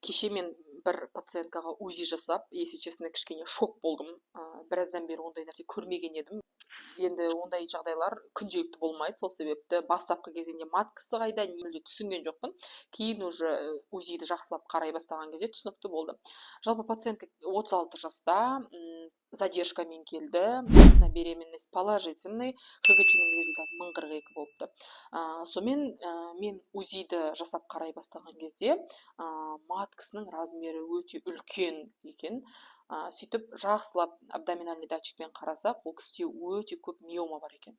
Кеше мен бір пациенткаға УЗИ жасап, если честно, кішкене шок болдым. Біраздан бері ондай нәрсе көрмеген едім. Енді ондай жағдайлар күнделікті болмайды, сол себепті бастапқы кезеңде маткасы қайда мүлде түсінген жоқпын. Кейін уже УЗИді жақсылап қарай бастаған кезде түсінікті болды. Жалпы пациентка 36 жаста, задержкамен келді. На беременность положительный, ХГЧ-нің результаты 1042 болыпты. Сонымен мен УЗИді жасап қарай бастаған кезде маткасының размері өте үлкен екен. Сөйтіп жақсылап абдоминальный датчикпен қарасақ, ол кісіде өте көп миома бар екен.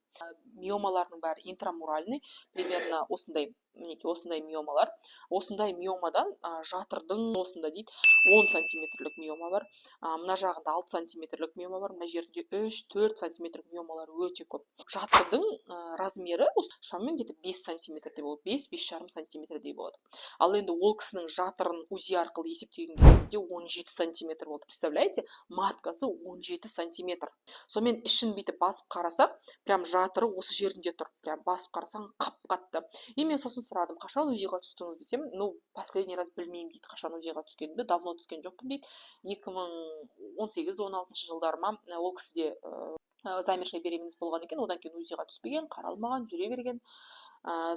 Миомалардың бәрі интрамуральный, примерно осындай, мінекей осындай миомалар. Осындай миомадан жатырдың осында дейді 10 сантиметрлік миома бар. Мына жағында 6 сантиметрлік миома бар, мына жерінде 3-4 сантиметрлік миомалар өте көп. Жатырдың размері шамамен где-то 5 сантиметрдей болады, 5-5,5 сантиметрдей болады. Ал енді ол кісінің жатырын УЗИ арқылы есептеген кезде 17 сантиметр болды. Представляете, маткасы 17 сантиметр. Сонымен ішін бүйтіп басып қарасақ, прям жатыры осы жерінде тұр. Прям басып қарасаң қап-қатты. И мен сосын сұрадым, қашан УЗИға түстіңіз десем, последний раз білмеймін дейді, қашан УЗИға түскенімді, давно түскен жоқпын дейді. 2018-16 жылдарыма ол кісіде замершая беременность болған екен, одан кейін УЗИға түспеген, қаралмаған, жүре берген.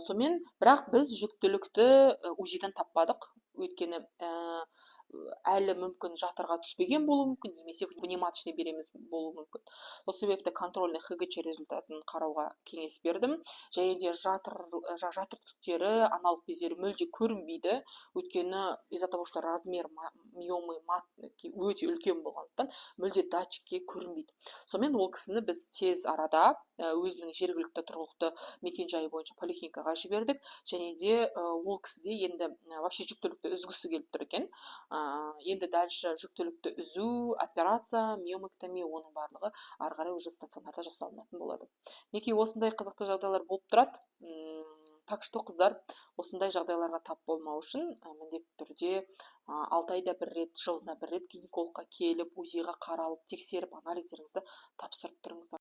Сонымен, бірақ біз жүктілікті УЗИден таппадық, өйткені әлі мүмкін жатырға түспеген болуы мүмкін, немесе внематочный беременность болуы мүмкін. Сол себепті контрольный ХГЧ результатын қарауға кеңес бердім. Және де жатыр түктері, аналық бездері мүлде көрінбейді, өйткені из-за того, что размер миомы өте үлкен болғандықтан мүлде датчикке көрінбейді. Сонымен ол кісіні біз тез арада өзінің жергілікті тұрғылықты мекенжайы бойынша поликлиникаға жібердік, және де ол кісіде енді вообще жүктілікті үзгісі келіп тұр екен. Енді дальше жүктілікті үзу, операция, миомэктомия, оның барлығы ары қарай уже стационарда жасалынатын болады. Неке осындай қызықты жағдайлар болып тұрады. Так что қыздар, осындай жағдайларға тап болмау үшін міндетті түрде 6 айда бір рет, жылына бір рет гинекологқа келіп, УЗИға қаралып, тексеріп, анализдеріңізді тапсырып тұрыңыздар.